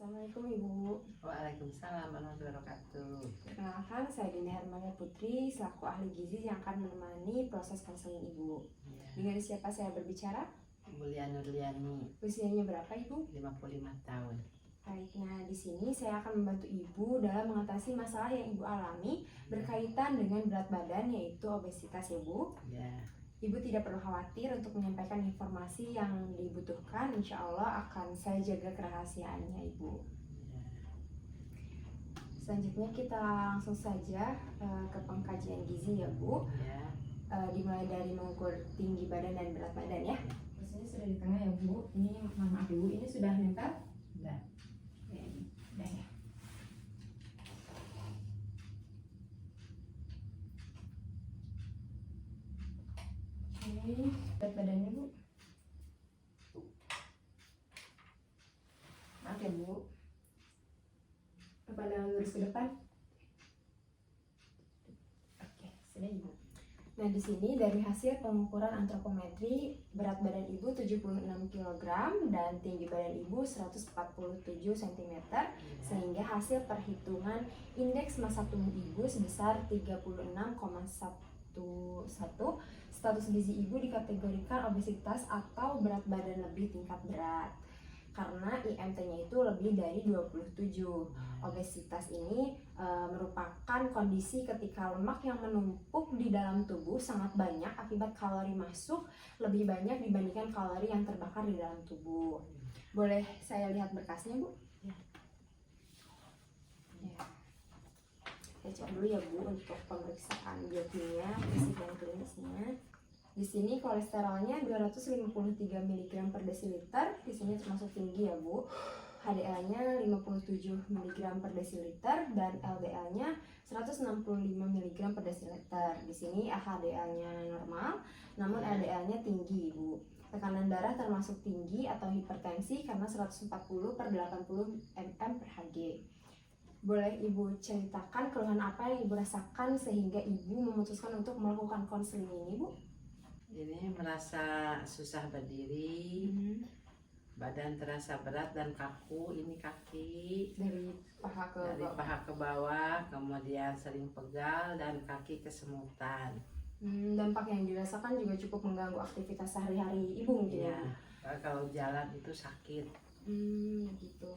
Assalamualaikum Ibu. Waalaikumsalam warahmatullahi wabarakatuh. Perkenalkan, saya Dinda Hermania Putri, selaku ahli gizi yang akan menemani proses konseling Ibu. Ya. Dengan siapa saya berbicara? Ibu Lia Nurliani, Usianya berapa Ibu? 55 tahun. Baik, nah di sini saya akan membantu Ibu dalam mengatasi masalah yang Ibu alami berkaitan dengan berat badan, yaitu obesitas ya Bu. Ya. Ibu tidak perlu khawatir untuk menyampaikan informasi yang dibutuhkan. Insya Allah akan saya jaga kerahasiaannya Ibu. Ya. Selanjutnya kita langsung saja ke pengkajian gizi ya Bu. Ya. Dimulai dari mengukur tinggi badan dan berat badan ya. Posisinya sudah di tengah ya Bu. Ini mohon maaf Ibu, ini sudah nempel? Sudah. Sudah ya. Oke, berat badannya Bu. Maaf ya Bu. Pandangan lurus ke depan. Oke, sudah Ibu. Nah, di sini dari hasil pengukuran antropometri, berat badan Ibu 76 kg dan tinggi badan Ibu 147 cm, sehingga hasil perhitungan indeks massa tubuh Ibu sebesar 36,11. Status gizi Ibu dikategorikan obesitas atau berat badan lebih tingkat berat. Karena IMT-nya itu lebih dari 27. Obesitas ini merupakan kondisi ketika lemak yang menumpuk di dalam tubuh sangat banyak akibat kalori masuk lebih banyak dibandingkan kalori yang terbakar di dalam tubuh. Boleh saya lihat berkasnya Bu? Ya. Ya. Saya cek dulu ya Bu untuk pemeriksaan biokimia, fisik dan klinisnya. Di sini kolesterolnya 253 mg per desiliter. Di sini termasuk tinggi ya Bu. HDL-nya 57 mg per desiliter dan LDL-nya 165 mg per desiliter. Di sini HDL-nya normal, namun LDL-nya tinggi Bu. Tekanan darah termasuk tinggi atau hipertensi karena 140 per 80 mm per Hg. Boleh Ibu ceritakan keluhan apa yang Ibu rasakan sehingga Ibu memutuskan untuk melakukan konseling ini Bu? Ini merasa susah berdiri, badan terasa berat dan kaku. Ini kaki Dari paha ke dari bawah. paha ke bawah, kemudian sering pegal dan kaki kesemutan. Dampak yang dirasakan juga cukup mengganggu aktivitas sehari-hari Ibu mungkin ya? Kalau jalan itu sakit. Gitu.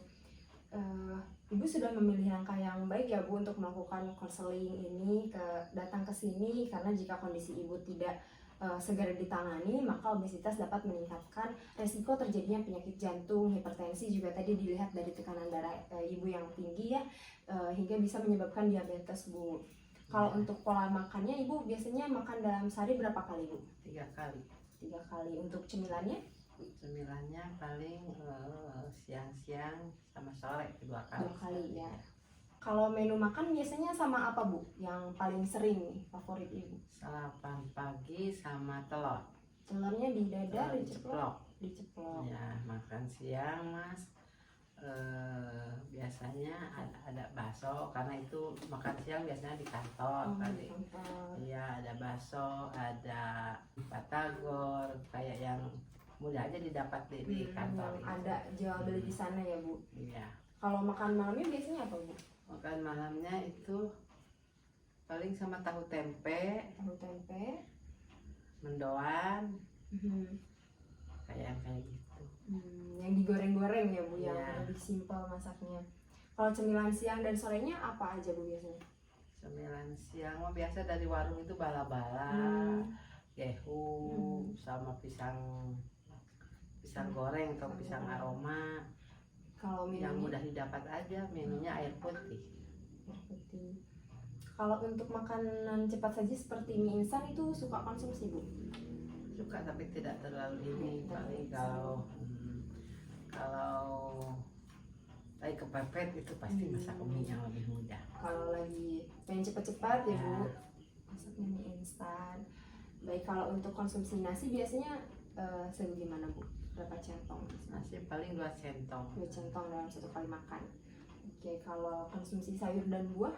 Ibu sudah memilih langkah yang baik ya Bu untuk melakukan konseling ini, datang ke sini karena jika kondisi Ibu tidak segera ditangani maka obesitas dapat meningkatkan resiko terjadinya penyakit jantung, hipertensi, juga tadi dilihat dari tekanan darah Ibu yang tinggi ya, hingga bisa menyebabkan diabetes Bu. Kalau untuk pola makannya Ibu biasanya makan dalam sehari berapa kali Bu? 3 kali. 3 kali. Untuk cemilannya? Cemilannya paling siang-siang sama sore 2 kali. 2 kali ya. Kalau menu makan biasanya sama apa Bu? Yang paling sering nih favorit Ibu? Sarapan pagi sama telur. Telurnya di dadar, Telur diceplok? Diceplok. Ya, makan siang Mas. Biasanya ada bakso karena itu makan siang biasanya di kantor kali. Iya, ada bakso, ada batagor kayak yang mudah aja didapat di kantor. Ada jual beli di sana ya Bu? Iya. Kalau makan malamnya biasanya apa Bu? Makan malamnya itu paling sama tahu tempe, Tahu tempe, mendoan, kayak gitu. yang digoreng-goreng ya Bu, yang Iya. lebih simpel masaknya. Kalau cemilan siang dan sorenya apa aja Bu biasanya? Cemilan siang mah biasa dari warung itu bala-bala, gehu, sama pisang goreng atau pisang aroma. Kalau Yang minumnya mudah didapat aja, menunya air putih. air putih. Kalau untuk makanan cepat saji seperti mie instan itu suka konsumsi Bu? Suka tapi tidak terlalu ini. Paling kalau lagi kepepet itu pasti masak mie yang lebih mudah. Kalau lagi pengen cepat-cepat ya Bu, Ya. masaknya mie instan. Baik, kalau untuk konsumsi nasi biasanya sebagaimana Bu? Berapa centong? Nasi paling 2 centong. 2 centong dalam 1 kali makan. Oke, kalau konsumsi sayur dan buah?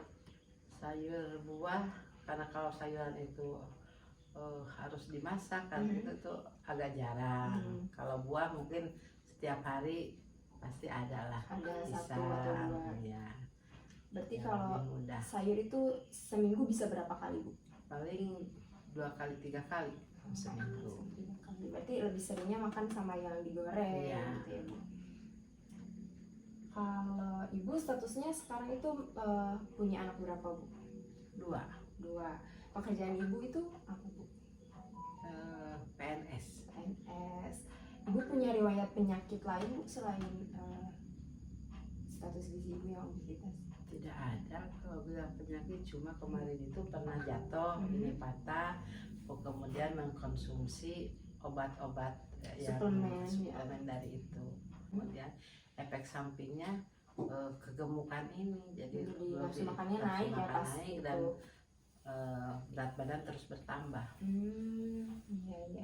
Sayur buah, karena kalau sayuran itu harus dimasak kan itu tuh agak jarang. Kalau buah mungkin setiap hari pasti ada lah. Ada Bisa, 1 atau 2. ya. Berarti Yang kalau lebih mudah. sayur itu seminggu bisa berapa kali, Bu? Paling 2 kali 3 kali seminggu. 3 kali. Berarti lebih seringnya makan sama yang digoreng Iya. gitu ya, Bu. Kalau Ibu statusnya sekarang itu punya anak berapa, Bu? 2. 2. Pekerjaan Ibu itu apa, Bu? PNS. PNS. Ibu punya riwayat penyakit lain, Bu, selain status gizi Ibu yang obesitas? Tidak ada kalau bilang penyakit, cuma kemarin itu pernah jatuh, ini patah, kemudian mengkonsumsi obat-obat yang suplemen dari itu. Kemudian efek sampingnya kegemukan ini, jadi nafsu makannya naik ya pas naik, itu. dan berat badan terus bertambah. Iya.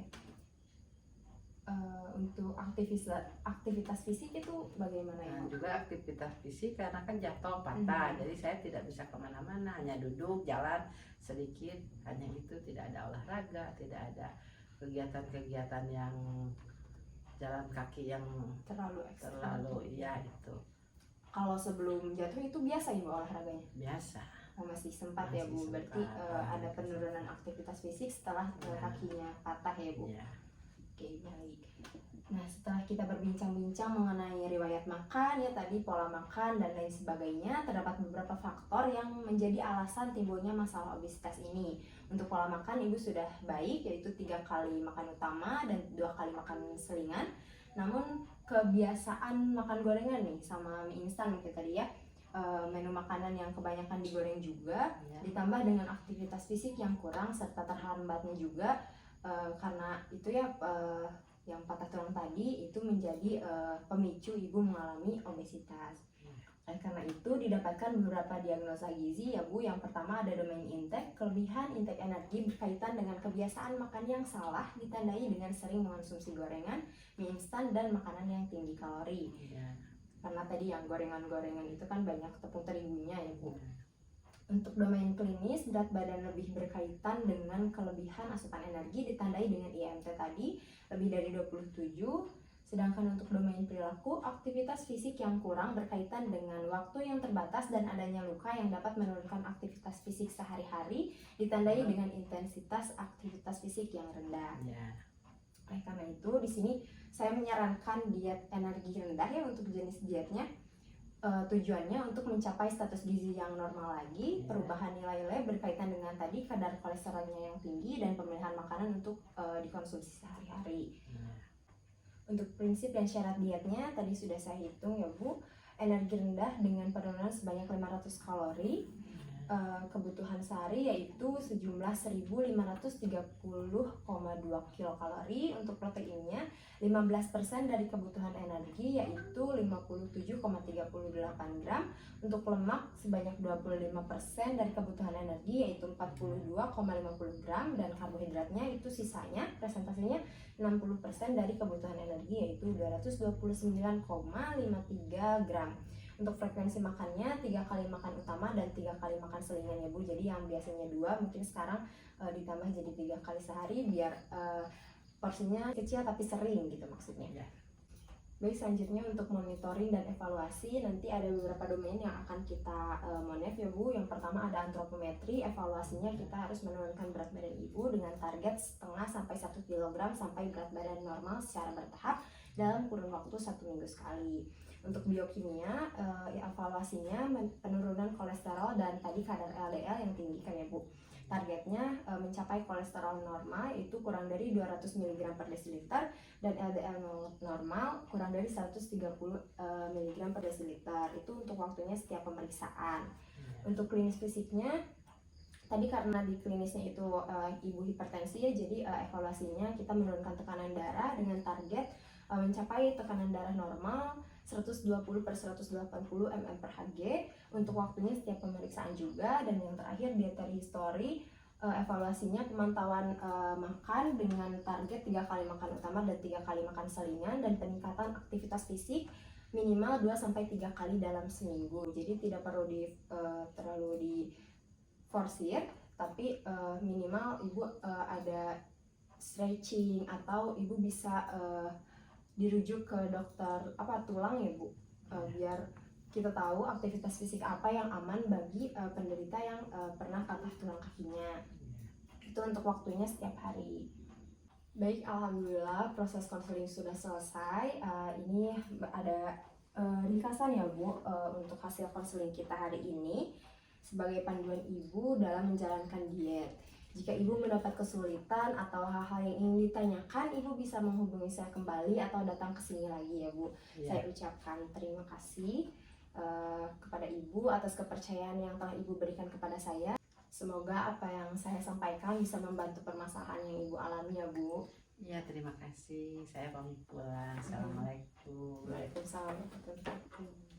Untuk aktivitas fisik itu bagaimana ya? Dan juga aktivitas fisik karena kan jatuh patah, jadi saya tidak bisa kemana-mana, hanya duduk, jalan sedikit, hanya itu, tidak ada olahraga, tidak ada kegiatan-kegiatan yang jalan kaki yang terlalu ekstrim. Iya itu. Kalau sebelum jatuh itu biasa Ibu olahraganya? Biasa. Masih sempat ya, Bu. Berarti ada penurunan aktivitas fisik setelah kakinya patah ya, Bu? Iya. Oke, baik. Nah, setelah kita berbincang-bincang mengenai riwayat makan ya tadi, pola makan dan lain sebagainya, terdapat beberapa faktor yang menjadi alasan timbulnya masalah obesitas ini. Untuk pola makan Ibu sudah baik, yaitu 3 kali makan utama dan 2 kali makan selingan. Namun kebiasaan makan gorengan nih sama mie instan mungkin tadi ya, menu makanan yang kebanyakan digoreng juga, ditambah dengan aktivitas fisik yang kurang serta terhambatnya juga karena itu ya yang patah tulang tadi itu menjadi pemicu Ibu mengalami obesitas. Karena itu didapatkan beberapa diagnosa gizi ya, Bu. Yang pertama ada domain intake, kelebihan intake energi berkaitan dengan kebiasaan makan yang salah ditandai dengan sering mengonsumsi gorengan, mie instan dan makanan yang tinggi kalori. Karena tadi yang gorengan-gorengan itu kan banyak tepung terigunya ya, Bu. Untuk domain klinis, berat badan lebih berkaitan dengan kelebihan asupan energi ditandai dengan IMT tadi lebih dari 27. Sedangkan untuk domain perilaku, aktivitas fisik yang kurang berkaitan dengan waktu yang terbatas dan adanya luka yang dapat menurunkan aktivitas fisik sehari-hari ditandai dengan intensitas aktivitas fisik yang rendah. Oleh karena itu, di sini saya menyarankan diet energi rendah ya untuk jenis dietnya. Tujuannya untuk mencapai status gizi yang normal lagi, perubahan nilai-nilai berkaitan dengan tadi kadar kolesterolnya yang tinggi dan pemilihan makanan untuk dikonsumsi sehari-hari. Untuk prinsip dan syarat dietnya tadi sudah saya hitung ya, Bu. Energi rendah dengan penurunan sebanyak 500 kalori. Kebutuhan sehari yaitu sejumlah 1530,2 kilokalori. Untuk proteinnya 15% dari kebutuhan energi yaitu 57,38 gram. Untuk lemak sebanyak 25% dari kebutuhan energi yaitu 42,50 gram, dan karbohidratnya itu sisanya presentasinya 60% dari kebutuhan energi yaitu 229,53 gram. Untuk frekuensi makannya 3 kali makan utama dan 3 kali makan selingan ya, Bu. Jadi yang biasanya 2 mungkin sekarang ditambah jadi 3 kali sehari biar porsinya kecil tapi sering gitu maksudnya. Baik, selanjutnya untuk monitoring dan evaluasi nanti ada beberapa domain yang akan kita monitor ya, Bu. Yang pertama ada antropometri. Evaluasinya kita harus menurunkan berat badan Ibu dengan target setengah sampai 1 kg sampai berat badan normal secara bertahap dalam kurun waktu 1 minggu sekali. Untuk biokimia, evaluasinya penurunan kolesterol dan tadi kadar LDL yang tinggi kan ya, Bu. Targetnya mencapai kolesterol normal itu kurang dari 200 mg per desiliter dan LDL normal kurang dari 130 mg per desiliter. Itu untuk waktunya setiap pemeriksaan. Untuk klinis fisiknya tadi karena di klinisnya itu Ibu hipertensi ya, jadi evaluasinya kita menurunkan tekanan darah dengan target mencapai tekanan darah normal 120/180 mm per Hg. Untuk waktunya setiap pemeriksaan juga. Dan yang terakhir dietary history, evaluasinya pemantauan makan dengan target 3 kali makan utama dan 3 kali makan selingan, dan peningkatan aktivitas fisik minimal 2-3 kali dalam seminggu. Jadi tidak perlu terlalu diforsir, tapi minimal Ibu ada stretching atau Ibu bisa dirujuk ke dokter tulang ya Bu, biar kita tahu aktivitas fisik apa yang aman bagi penderita yang pernah patah tulang kakinya. Itu untuk waktunya setiap hari. Baik, alhamdulillah proses konseling sudah selesai. Ini ada ringkasan ya Bu untuk hasil konseling kita hari ini sebagai panduan Ibu dalam menjalankan diet. Jika Ibu mendapat kesulitan atau hal-hal yang ingin ditanyakan, Ibu bisa menghubungi saya kembali atau datang ke sini lagi ya Bu. Saya ucapkan terima kasih kepada Ibu atas kepercayaan yang telah Ibu berikan kepada saya. Semoga apa yang saya sampaikan bisa membantu permasalahan yang Ibu alami ya Bu. Iya, terima kasih. Saya pamit pulang. Assalamualaikum. Waalaikumsalam warahmatullahi wabarakatuh.